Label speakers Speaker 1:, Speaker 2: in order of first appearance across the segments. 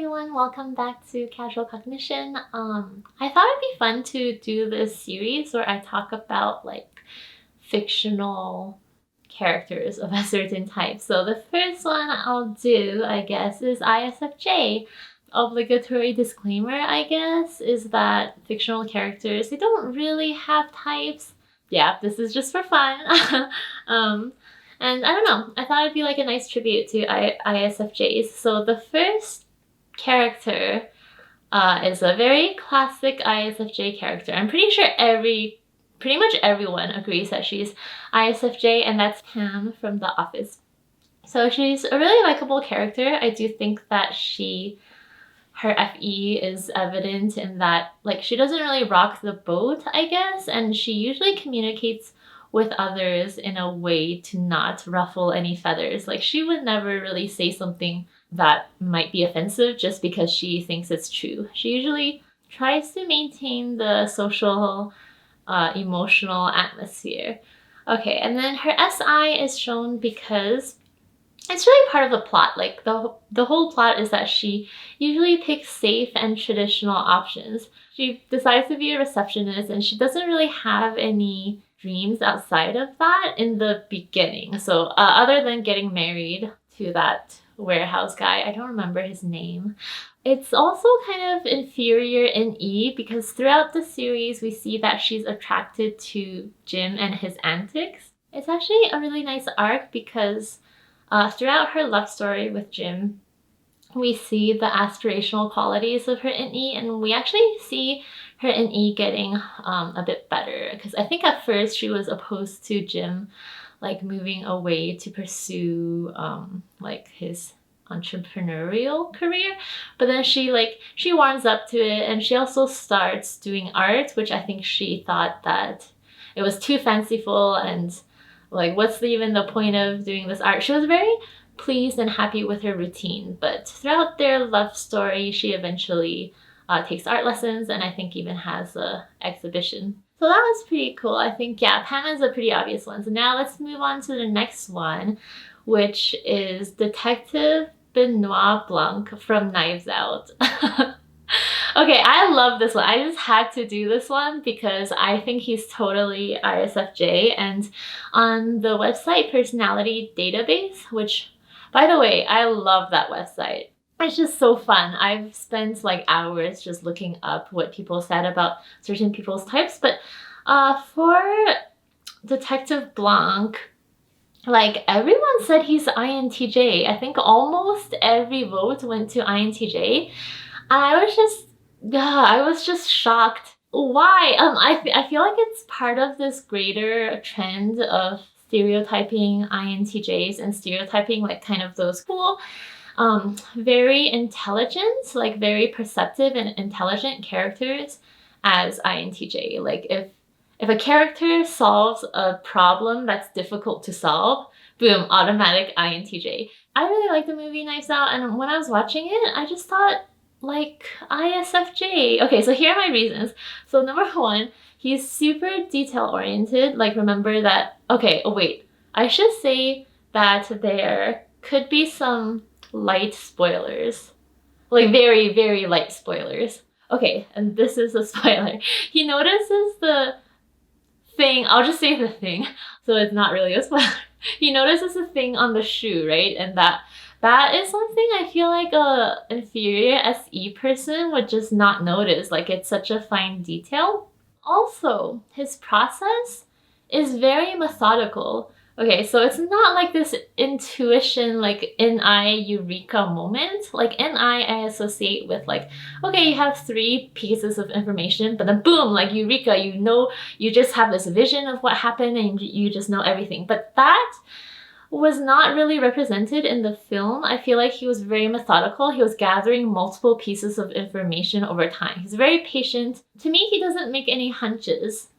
Speaker 1: everyone, welcome back to Casual Cognition. I thought it'd be fun to do this series where I talk about like fictional characters of a certain type. So the first one I'll do, I guess, is ISFJ. Obligatory disclaimer, I guess, is that fictional characters, they don't really have types. Yeah, this is just for fun. And I don't know, I thought it'd be like a nice tribute to ISFJs. So the first character is a very classic ISFJ character. I'm pretty sure pretty much everyone agrees that she's ISFJ, and that's Pam from The Office. So she's a really likable character. I do think that her FE is evident in that, like, she doesn't really rock the boat, I guess, and she usually communicates with others in a way to not ruffle any feathers. Like, she would never really say something that might be offensive just because she thinks it's true. She usually tries to maintain the social, emotional atmosphere. Okay, and then her SI is shown because it's really part of the plot. Like, the whole plot is that she usually picks safe and traditional options. She decides to be a receptionist, and she doesn't really have any dreams outside of that in the beginning. So other than getting married to that warehouse guy, I don't remember his name. It's also kind of inferior in E because throughout the series we see that she's attracted to Jim and his antics. It's actually a really nice arc because throughout her love story with Jim, we see the aspirational qualities of her NE, and we actually see her NE getting a bit better, because I think at first she was opposed to Jim like moving away to pursue like his entrepreneurial career, but then she warms up to it, and she also starts doing art, which I think she thought that it was too fanciful, and like, what's even the point of doing this art? She was very pleased and happy with her routine, but throughout their love story, she eventually takes art lessons, and I think even has an exhibition. So that was pretty cool. I think, yeah, Pam is a pretty obvious one. So now let's move on to the next one, which is Detective Benoit Blanc from Knives Out. Okay, I love this one. I just had to do this one because I think he's totally ISFJ. And on the website Personality Database, which, by the way, I love that website. It's just so fun. I've spent like hours just looking up what people said about certain people's types. But for Detective Blanc, like, everyone said he's INTJ. I think almost every vote went to INTJ. I was just shocked. Why? I feel like it's part of this greater trend of stereotyping INTJs and stereotyping like kind of those cool, very intelligent, like very perceptive and intelligent characters as INTJ. Like, if a character solves a problem that's difficult to solve, boom, automatic INTJ. I really like the movie Knives Out, and when I was watching it, I just thought, like, ISFJ. Okay, so here are my reasons. So number one, he's super detail-oriented. Like, remember that, okay, oh wait, I should say that there could be some light spoilers. Like, very, very light spoilers. Okay, and this is a spoiler. He notices the thing, I'll just say the thing, so it's not really a spoiler. He notices the thing on the shoe, right? And that is something I feel like a inferior SE person would just not notice. Like, it's such a fine detail. Also, his process is very methodical. Okay, so it's not like this intuition, like NI eureka moment. Like, NI I associate with like, okay, you have 3 pieces of information, but then boom, like eureka, you know, you just have this vision of what happened and you just know everything. But that was not really represented in the film. I feel like he was very methodical. He was gathering multiple pieces of information over time. He's very patient. To me, he doesn't make any hunches.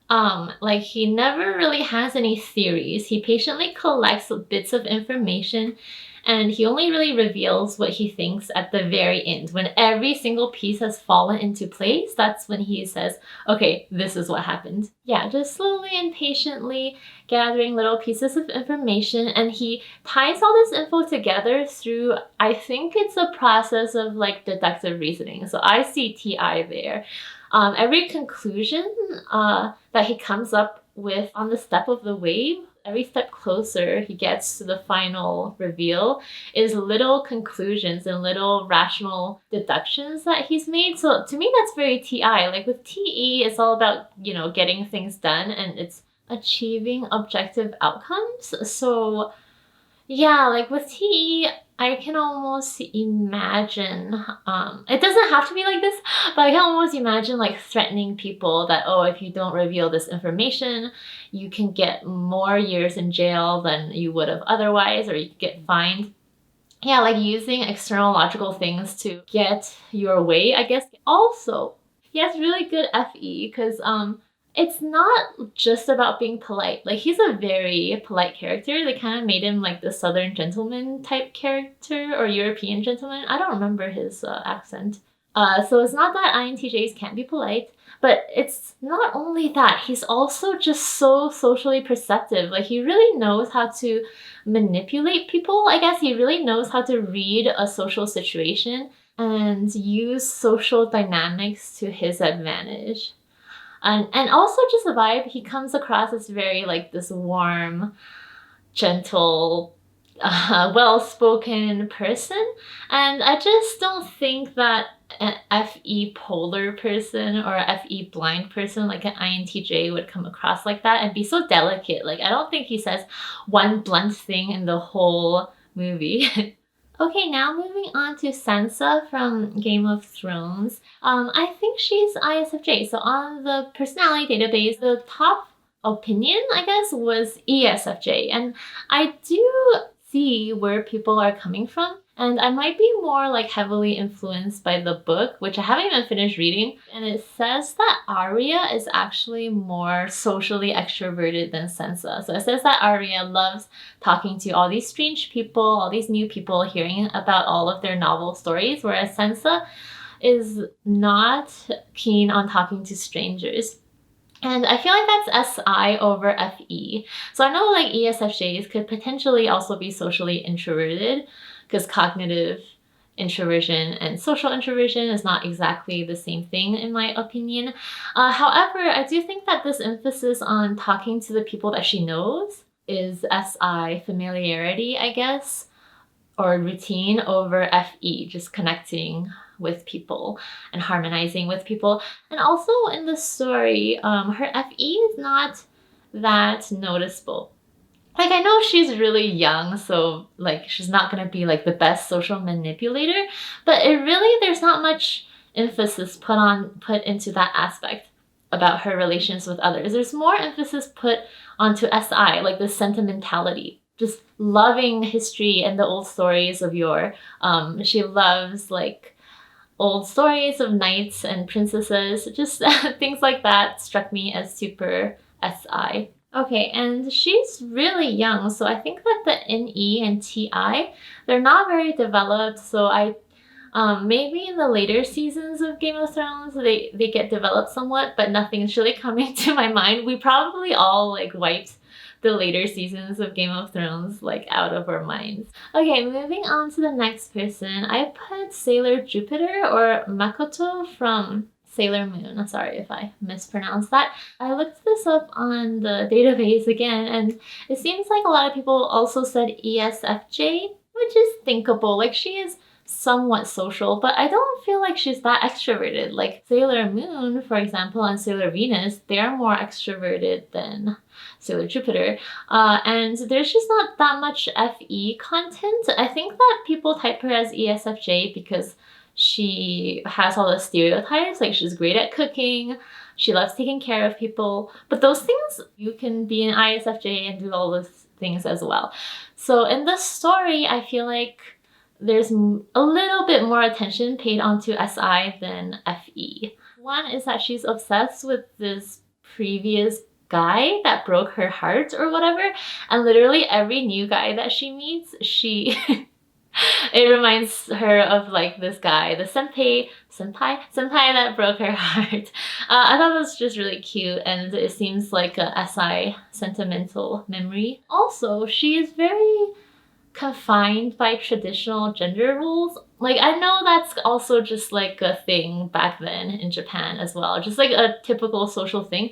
Speaker 1: Like, he never really has any theories. He patiently collects bits of information And he only really reveals what he thinks at the very end. When every single piece has fallen into place, that's when he says, okay, this is what happened. Yeah, just slowly and patiently gathering little pieces of information, and he ties all this info together through, I think it's a process of like deductive reasoning. So I see TI there. Every conclusion that he comes up with on the step of the way, every step closer he gets to the final reveal, is little conclusions and little rational deductions that he's made. So to me, that's very TI. Like with TE, it's all about, you know, getting things done and it's achieving objective outcomes. So yeah, like with TE, I can almost imagine, it doesn't have to be like this, but I can almost imagine like threatening people that, oh, if you don't reveal this information, you can get more years in jail than you would have otherwise, or you could get fined. Yeah, like using external logical things to get your way, I guess. Also, he has really good FE because it's not just about being polite. Like, he's a very polite character. They kind of made him like the Southern gentleman type character or European gentleman. I don't remember his accent. So it's not that INTJs can't be polite, but it's not only that. He's also just so socially perceptive. Like, he really knows how to manipulate people. I guess he really knows how to read a social situation and use social dynamics to his advantage. And also just the vibe, he comes across as very like this warm, gentle, well-spoken person. And I just don't think that an FE polar person or a FE blind person like an INTJ would come across like that and be so delicate. Like, I don't think he says one blunt thing in the whole movie. Okay, now moving on to Sansa from Game of Thrones. I think she's ISFJ. So on the personality database, the top opinion, I guess, was ESFJ. And I do see where people are coming from. And I might be more like heavily influenced by the book, which I haven't even finished reading. And it says that Arya is actually more socially extroverted than Sansa. So it says that Arya loves talking to all these strange people, all these new people, hearing about all of their novel stories, whereas Sansa is not keen on talking to strangers. And I feel like that's SI over FE. So I know like ESFJs could potentially also be socially introverted, because cognitive introversion and social introversion is not exactly the same thing in my opinion. However, I do think that this emphasis on talking to the people that she knows is SI familiarity, I guess, or routine over FE, just connecting with people and harmonizing with people. And also in the story, her FE is not that noticeable. Like, I know she's really young, so like she's not gonna be like the best social manipulator, but it really, there's not much emphasis put into that aspect about her relations with others. There's more emphasis put onto SI, like the sentimentality, just loving history and the old stories of yore. She loves like old stories of knights and princesses, just things like that struck me as super SI. Okay, and she's really young, so I think that the NE and TI, they're not very developed, so maybe in the later seasons of Game of Thrones, they get developed somewhat, but nothing's really coming to my mind. We probably all like wiped the later seasons of Game of Thrones like out of our minds. Okay, moving on to the next person, I put Sailor Jupiter or Makoto from Sailor Moon. Sorry if I mispronounced that. I looked this up on the database again, and it seems like a lot of people also said ESFJ, which is thinkable. Like, she is somewhat social, but I don't feel like she's that extroverted. Like Sailor Moon, for example, and Sailor Venus, they're more extroverted than Sailor Jupiter. And there's just not that much FE content. I think that people type her as ESFJ because she has all the stereotypes, like she's great at cooking, she loves taking care of people, but those things, you can be an ISFJ and do all those things as well. So in this story, I feel like there's a little bit more attention paid onto SI than FE. One is that she's obsessed with this previous guy that broke her heart or whatever, and literally every new guy that she meets, she It reminds her of like this guy, the senpai that broke her heart. I thought it was just really cute, and it seems like a SI sentimental memory. Also, she is very confined by traditional gender roles. Like, I know that's also just like a thing back then in Japan as well, just like a typical social thing.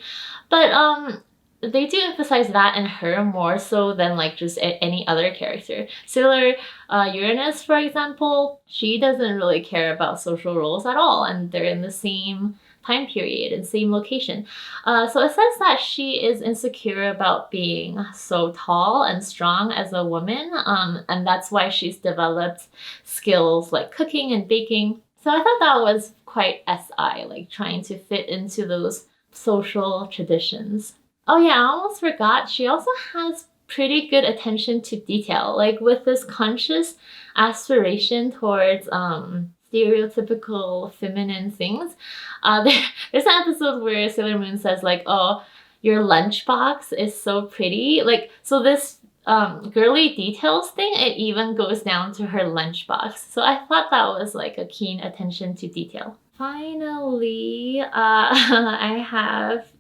Speaker 1: But they do emphasize that in her more so than like just any other character. Sailor Uranus, for example, she doesn't really care about social roles at all, and they're in the same time period and same location. So it says that she is insecure about being so tall and strong as a woman, and that's why she's developed skills like cooking and baking. So I thought that was quite SI, like trying to fit into those social traditions. Oh yeah, I almost forgot. She also has pretty good attention to detail, like with this conscious aspiration towards stereotypical feminine things. There's an episode where Sailor Moon says like, "Oh, your lunchbox is so pretty." Like, so this girly details thing, it even goes down to her lunchbox. So I thought that was like a keen attention to detail. Finally, I have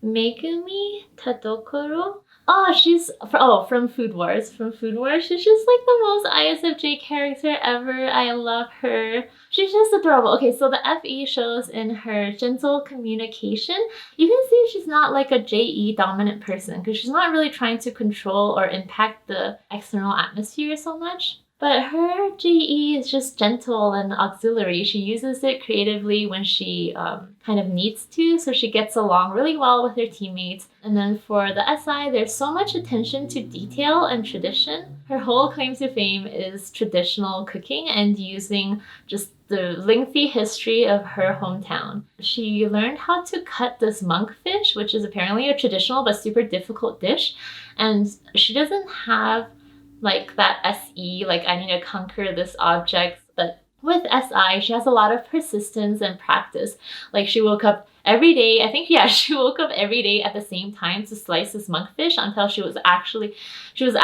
Speaker 1: Megumi Tadokoro. Oh, from Food Wars. From Food Wars, she's just like the most ISFJ character ever. I love her. She's just adorable. Okay, so the FE shows in her gentle communication. You can see she's not like a JE dominant person because she's not really trying to control or impact the external atmosphere so much. But her JE is just gentle and auxiliary. She uses it creatively when she kind of needs to, so she gets along really well with her teammates. And then for the SI, there's so much attention to detail and tradition. Her whole claim to fame is traditional cooking and using just the lengthy history of her hometown. She learned how to cut this monkfish, which is apparently a traditional but super difficult dish. And she doesn't have like that SE, like I need to conquer this object. But with SI, she has a lot of persistence and practice. Like she woke up every day, I think, yeah, she woke up every day at the same time to slice this monkfish until she was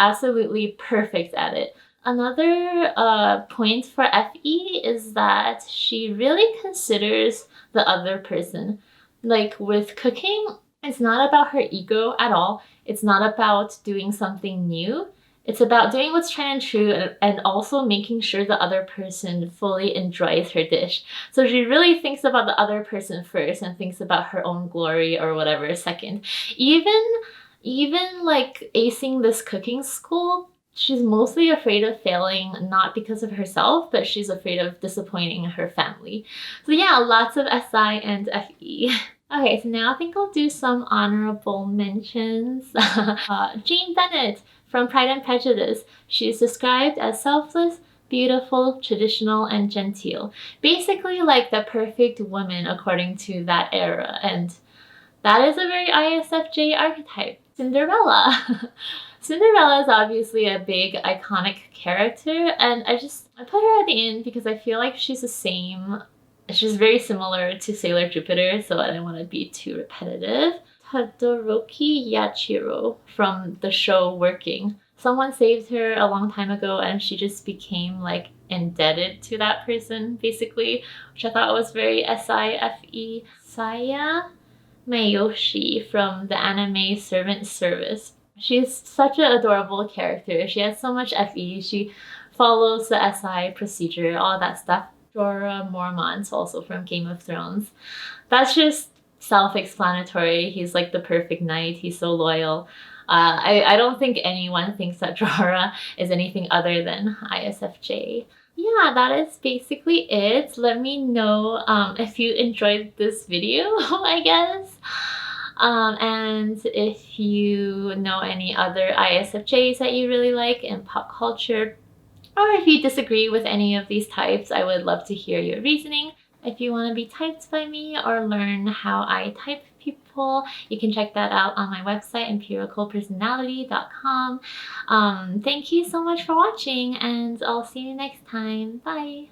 Speaker 1: absolutely perfect at it. Another point for FE is that she really considers the other person. Like with cooking, it's not about her ego at all. It's not about doing something new. It's about doing what's tried and true and also making sure the other person fully enjoys her dish. So she really thinks about the other person first and thinks about her own glory or whatever second. Even like acing this cooking school, she's mostly afraid of failing, not because of herself, but she's afraid of disappointing her family. So yeah, lots of SI and FE. Okay, so now I think I'll do some honorable mentions. Jane Bennett from Pride and Prejudice. She's described as selfless, beautiful, traditional, and genteel. Basically like the perfect woman according to that era. And that is a very ISFJ archetype. Cinderella. Cinderella is obviously a big iconic character, and I put her at the end because I feel like she's the same. She's very similar to Sailor Jupiter, so I don't want to be too repetitive. Todoroki Yachiro from the show Working. Someone saved her a long time ago and she just became like indebted to that person basically, which I thought was very SIFE. Saya Mayoshi from the anime Servant Service. She's such an adorable character. She has so much FE. She follows the SI procedure, all that stuff. Jorah Mormont, also from Game of Thrones. That's just self-explanatory. He's like the perfect knight. He's so loyal. I don't think anyone thinks that Jorah is anything other than ISFJ. Yeah, that is basically it. Let me know if you enjoyed this video, I guess. And if you know any other ISFJs that you really like in pop culture, or if you disagree with any of these types, I would love to hear your reasoning. If you want to be typed by me or learn how I type people, you can check that out on my website, empiricalpersonality.com. Thank you so much for watching, and I'll see you next time. Bye!